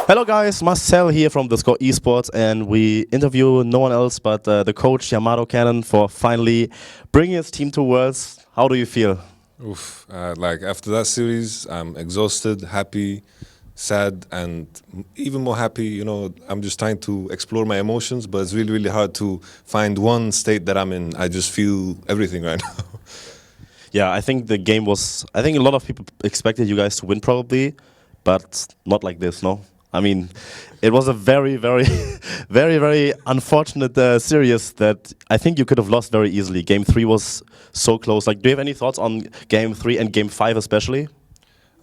Hello guys, Marcel here from theScore Esports, and we interview no one else but the coach YamatoCannon for finally bringing his team to Worlds. How do you feel? Oof, like after that series, I'm exhausted, happy, sad, and even more happy. I'm just trying to explore my emotions, but it's really, really hard to find one state that I'm in. I just feel everything right now. Yeah, I think the game was. I think a lot of people expected you guys to win probably, but not like this, no? I mean, it was a very, very, very, very unfortunate series that I think you could have lost very easily. Game 3 was so close. Like, do you have any thoughts on Game 3 and Game 5 especially?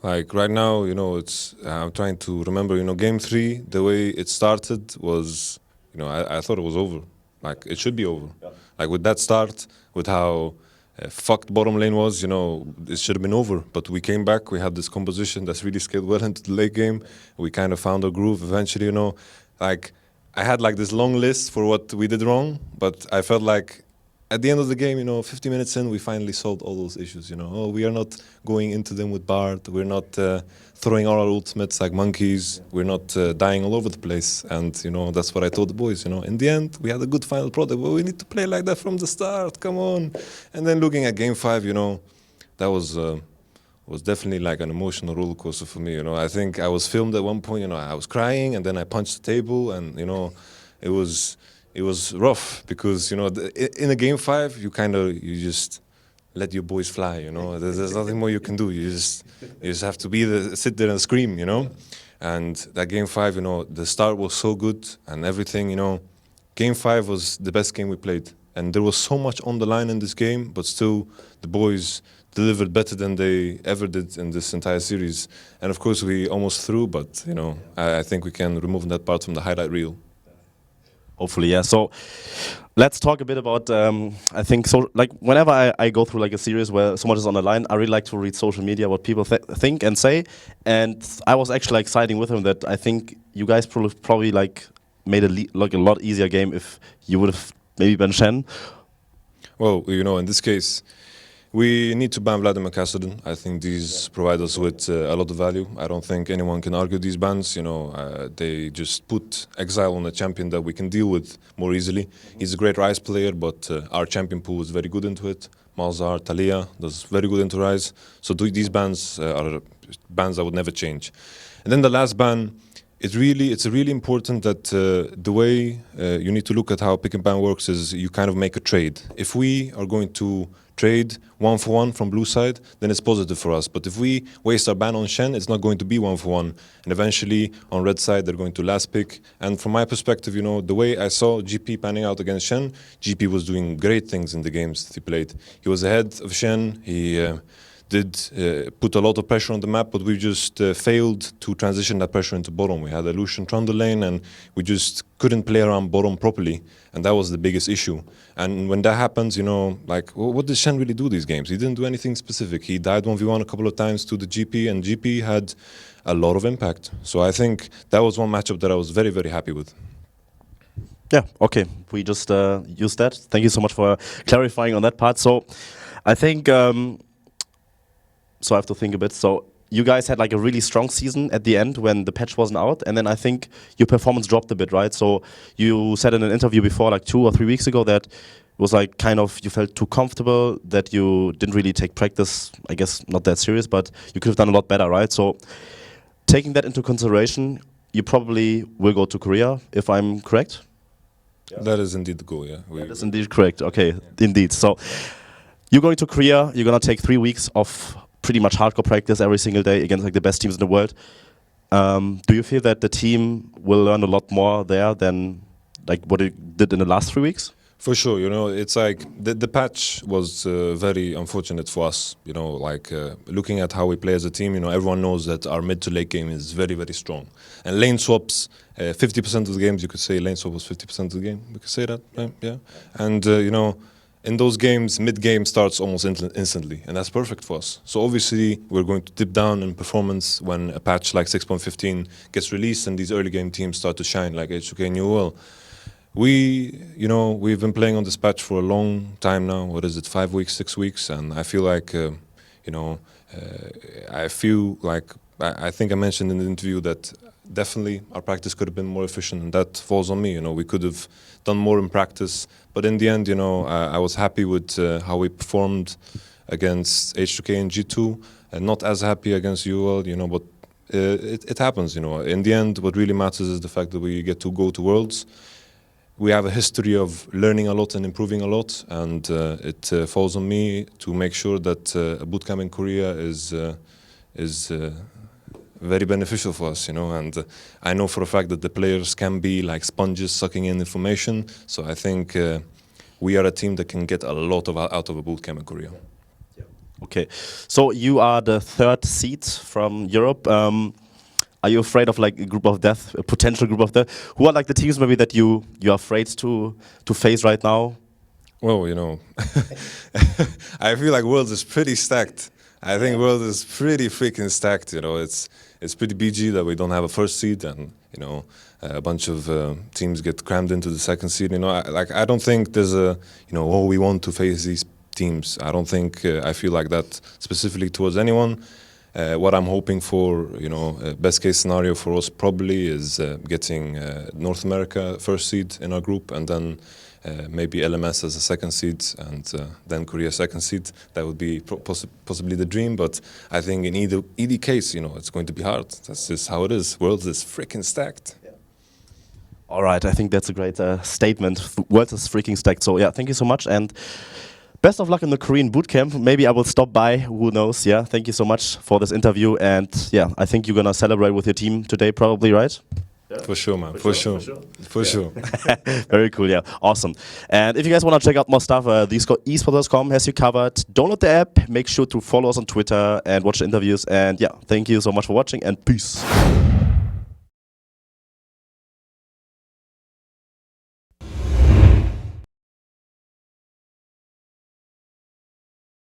Like right now, I'm trying to remember, Game 3, the way it started was, I thought it was over. Like, it should be over. Yeah. Like, with that start, with how fucked bottom lane was, it should have been over. But we came back, we had this composition that's really scaled well into the late game. We kind of found our groove eventually, Like, I had like this long list for what we did wrong, but I felt like at the end of the game, 50 minutes in, we finally solved all those issues, Oh, we are not going into them with Bard. We're not throwing our ultimates like monkeys. We're not dying all over the place. And, that's what I told the boys, In the end, we had a good final product. But we need to play like that from the start. Come on. And then looking at Game 5, that was definitely like an emotional roller coaster for me, I think I was filmed at one point, I was crying, and then I punched the table, and, it was rough because in a game 5 you just let your boys fly. There's nothing more you can do. You just have to sit there and scream. And that game 5, the start was so good and everything. Game 5 was the best game we played, and there was so much on the line in this game, but still the boys delivered better than they ever did in this entire series. And of course we almost threw, but I think we can remove that part from the highlight reel. Hopefully, yeah. So let's talk a bit about, I think, so like whenever I go through like a series where so much is on the line, I really like to read social media, what people think and say. And I was actually like siding with him that I think you guys probably like made a lot easier game if you would have maybe been Shen. Well, in this case, we need to ban Vladimir Kassadin. I think these provide us with a lot of value. I don't think anyone can argue these bans. They just put exile on a champion that we can deal with more easily. He's a great Rise player, but our champion pool is very good into it. Malzahar, Talia does very good into Rise. So these bans are bans I would never change. And then the last ban, it's really important that the way you need to look at how pick and ban works is you kind of make a trade. If we are going to trade 1-for-1 from blue side, then it's positive for us. But if we waste our ban on Shen, it's not going to be 1-for-1. And eventually on red side, they're going to last pick. And from my perspective, the way I saw GP panning out against Shen, GP was doing great things in the games that he played. He was ahead of Shen. He did put a lot of pressure on the map, but we just failed to transition that pressure into bottom. We had a Lucian Trundle lane, and we just couldn't play around bottom properly, and that was the biggest issue. And when that happens, like, what did Shen really do these games? He didn't do anything specific. He died 1v1 a couple of times to the GP, and GP had a lot of impact. So I think that was one matchup that I was very, very happy with. Yeah, okay. We just used that. Thank you so much for clarifying on that part. So I think... So I have to think a bit. So you guys had like a really strong season at the end when the patch wasn't out, and then I think your performance dropped a bit, right? So you said in an interview before, like 2 or 3 weeks ago, that it was like kind of you felt too comfortable, that you didn't really take practice, I guess not that serious, but you could have done a lot better, right? So taking that into consideration, you probably will go to Korea, if I'm correct? Yeah. That is indeed the goal, yeah. That is indeed correct, okay, yeah. Indeed. So you're going to Korea, you're going to take 3 weeks of pretty much hardcore practice every single day against like the best teams in the world. Do you feel that the team will learn a lot more there than like what it did in the last 3 weeks? For sure, it's like the patch was very unfortunate for us. Looking at how we play as a team, everyone knows that our mid to late game is very, very strong. And lane swaps, 50% of the games, you could say lane swap was 50% of the game. We could say that, right? Yeah. And, in those games, mid-game starts almost instantly, and that's perfect for us. So obviously, we're going to dip down in performance when a patch like 6.15 gets released and these early game teams start to shine, like H2k and UOL. We've been playing on this patch for a long time now. What is it, 5 weeks, 6 weeks? And I feel like, I feel like I think I mentioned in the interview that definitely our practice could have been more efficient, and that falls on me. You know, we could have done more in practice, but in the end, you know, I was happy with how we performed against H2k and G2, and not as happy against UL. You know, but it happens. You know, in the end, what really matters is the fact that we get to go to Worlds. We have a history of learning a lot and improving a lot, and it falls on me to make sure that a bootcamp in Korea is very beneficial for us, you know. And I know for a fact that the players can be like sponges sucking in information. So I think we are a team that can get a lot out of a bootcamp in Korea. Okay, so you are the 3rd seed from Europe. Are you afraid of like a group of death, a potential group of death? Who are like the teams maybe that you're afraid to face right now? Well, you know, I feel like Worlds is pretty stacked. I think Worlds is pretty freaking stacked. You know, it's pretty BG that we don't have a 1st seed, and you know, a bunch of teams get crammed into the 2nd seed. You know, I don't think there's a, you know, oh, we want to face these teams. I don't think I feel like that specifically towards anyone. What I'm hoping for, you know, best case scenario for us probably is getting North America 1st seed in our group, and then maybe LMS as a 2nd seed, and then Korea 2nd seed. That would be possibly the dream, but I think in either case, you know, it's going to be hard. That's just how it is. Worlds is freaking stacked. Yeah. All right, I think that's a great statement. Worlds is freaking stacked. So yeah, thank you so much, and best of luck in the Korean bootcamp. Maybe I will stop by, who knows. Yeah, thank you so much for this interview, and yeah, I think you're gonna celebrate with your team today probably, right? Yeah. For sure, man. For sure. Very cool, yeah. Awesome. And if you guys want to check out more stuff, theScore Esports.com has you covered. Download the app, make sure to follow us on Twitter and watch the interviews. And yeah, thank you so much for watching, and peace.